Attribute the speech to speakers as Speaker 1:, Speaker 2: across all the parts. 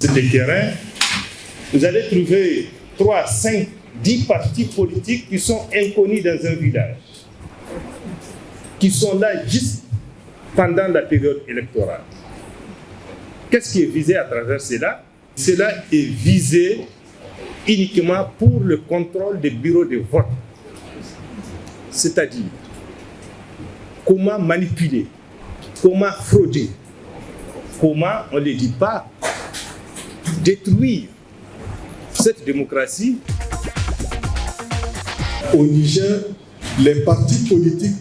Speaker 1: Sur le terrain, vous allez trouver 3, 5, 10 partis politiques qui sont inconnus dans un village, qui sont là juste pendant la période électorale. Qu'est-ce qui est visé à travers cela? Cela est visé uniquement pour le contrôle des bureaux de vote. C'est-à-dire, comment manipuler, comment frauder, comment, on ne le dit pas, détruire cette démocratie.
Speaker 2: Au Niger, les partis politiques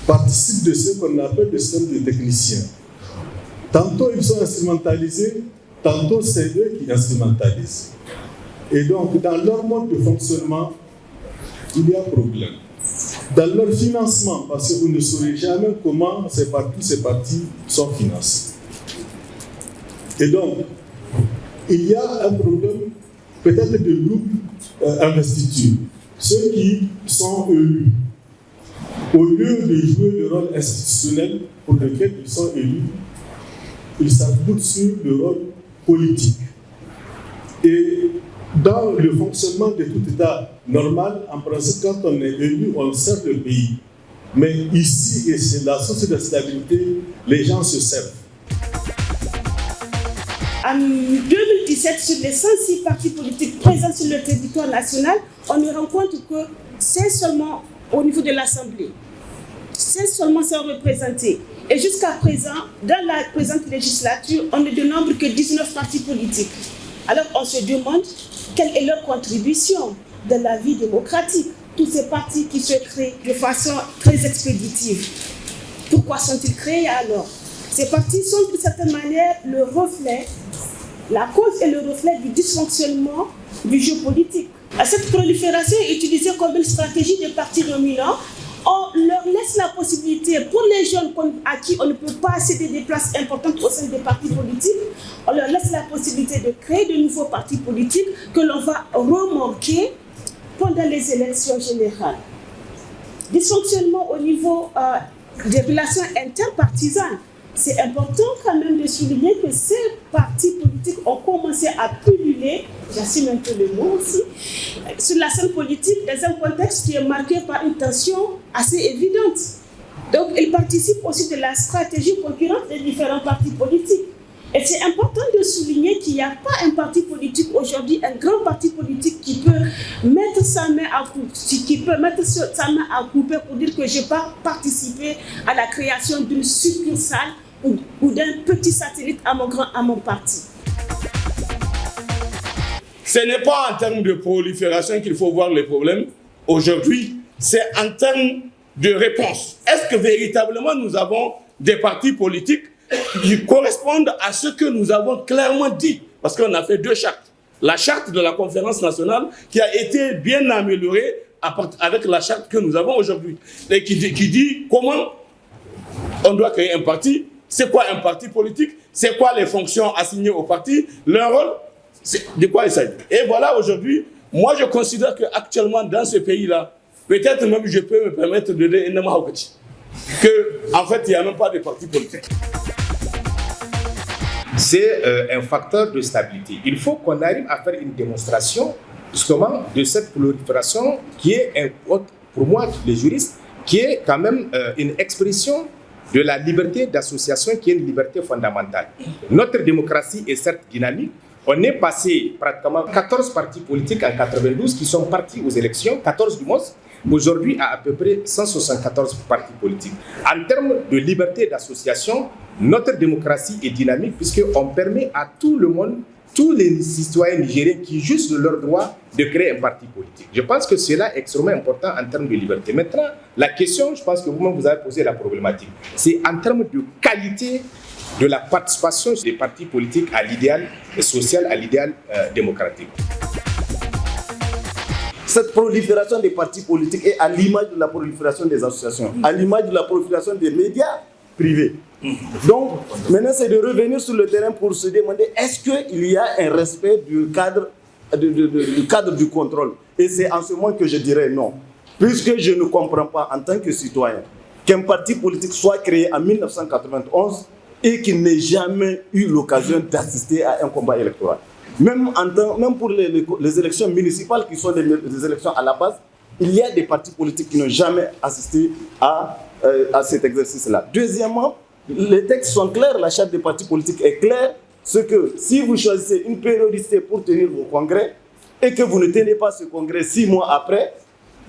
Speaker 2: participent de ce qu'on appelle le système de techniciens. Tantôt ils sont instrumentalisés, tantôt c'est eux qui instrumentalisent. Et donc, dans leur mode de fonctionnement, il y a problème. Dans leur financement, parce que vous ne saurez jamais comment ces partis sont financés. Et donc, il y a un problème peut-être de double investiture. Ceux qui sont élus, au lieu de jouer le rôle institutionnel pour lequel ils sont élus, ils s'appuient sur le rôle politique. Et dans le fonctionnement de tout État normal, en principe, quand on est élu, on sert le pays. Mais ici, et c'est la source de stabilité, les gens se servent.
Speaker 3: En 2017, sur les 106 partis politiques présents sur le territoire national, on ne rend compte que c'est seulement au niveau de l'Assemblée. C'est seulement ça représenté. Et jusqu'à présent, dans la présente législature, on ne dénombre que 19 partis politiques. Alors on se demande quelle est leur contribution dans la vie démocratique. Tous ces partis qui se créent de façon très expéditive. Pourquoi sont-ils créés alors? Ces partis sont d'une certaine manière le reflet, la cause et le reflet du dysfonctionnement du jeu politique. Cette prolifération est utilisée comme une stratégie de partis dominants. On leur laisse la possibilité, pour les jeunes à qui on ne peut pas accéder des places importantes au sein des partis politiques, on leur laisse la possibilité de créer de nouveaux partis politiques que l'on va remorquer pendant les élections générales. Dysfonctionnement au niveau des relations interpartisanes. C'est important quand même de souligner que ces partis politiques ont commencé à pulluler, j'assume un peu le mot aussi, sur la scène politique dans un contexte qui est marqué par une tension assez évidente. Donc ils participent aussi de la stratégie concurrente des différents partis politiques. Et c'est important de souligner qu'il n'y a pas un parti politique aujourd'hui, un grand parti politique qui peut mettre sa main à couper, pour dire que je n'ai pas participé à la création d'une succursale ou d'un petit satellite à mon parti.
Speaker 4: Ce n'est pas en termes de prolifération qu'il faut voir les problèmes. Aujourd'hui, c'est en termes de réponse. Est-ce que véritablement nous avons des partis politiques qui correspondent à ce que nous avons clairement dit? Parce qu'on a fait 2 chartes. La charte de la conférence nationale qui a été bien améliorée avec la charte que nous avons aujourd'hui. Et qui dit comment on doit créer un parti, c'est quoi un parti politique, c'est quoi les fonctions assignées au parti, leur rôle, de quoi il s'agit. Et voilà, aujourd'hui, moi je considère qu'actuellement dans ce pays-là, peut-être même je peux me permettre de dire qu'en fait il n'y a même pas de parti politique.
Speaker 5: C'est un facteur de stabilité. Il faut qu'on arrive à faire une démonstration justement de cette prolifération qui est, pour moi, les juristes, qui est quand même une expression de la liberté d'association qui est une liberté fondamentale. Notre démocratie est certes dynamique. On est passé pratiquement 14 partis politiques en 92 qui sont partis aux élections, 14 du moins, aujourd'hui à peu près 174 partis politiques. En termes de liberté d'association, notre démocratie est dynamique puisqu'on permet à tout le monde, tous les citoyens nigériens qui jugent de leur droit de créer un parti politique. Je pense que cela est extrêmement important en termes de liberté. Maintenant, la question, je pense que vous-même vous avez posé la problématique, c'est en termes de qualité de la participation des partis politiques à l'idéal social, à l'idéal démocratique.
Speaker 6: Cette prolifération des partis politiques est à l'image de la prolifération des associations, à l'image de la prolifération des médias privés. Donc, maintenant, c'est de revenir sur le terrain pour se demander est-ce qu'il y a un respect du cadre, du cadre du contrôle. Et c'est en ce moment que je dirais non. Puisque je ne comprends pas, en tant que citoyen, qu'un parti politique soit créé en 1991 et qui n'ait jamais eu l'occasion d'assister à un combat électoral. Même pour les élections municipales qui sont des élections à la base, il y a des partis politiques qui n'ont jamais assisté à cet exercice-là. Deuxièmement, les textes sont clairs, la charte des partis politiques est claire, c'est que si vous choisissez une périodicité pour tenir vos congrès et que vous ne tenez pas ce congrès 6 mois après,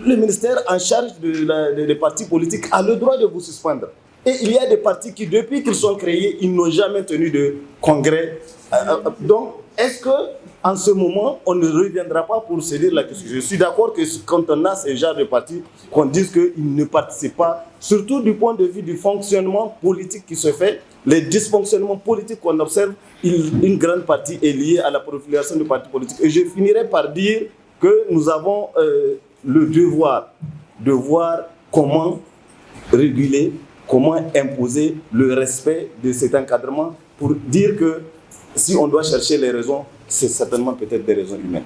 Speaker 6: le ministère en charge des partis politiques a le droit de vous suspendre. Et il y a des partis qui, depuis qu'ils sont créés, ils n'ont jamais tenu de congrès. Donc, est-ce qu'en ce moment, on ne reviendra pas pour se dire la question? Je suis d'accord que quand on a ce genre de partis, qu'on dise qu'ils ne participent pas, surtout du point de vue du fonctionnement politique qui se fait, les dysfonctionnements politiques qu'on observe, une grande partie est liée à la prolifération du parti politique. Et je finirai par dire que nous avons le devoir de voir comment réguler, comment imposer le respect de cet encadrement pour dire que si on doit chercher les raisons, c'est certainement peut-être des raisons humaines.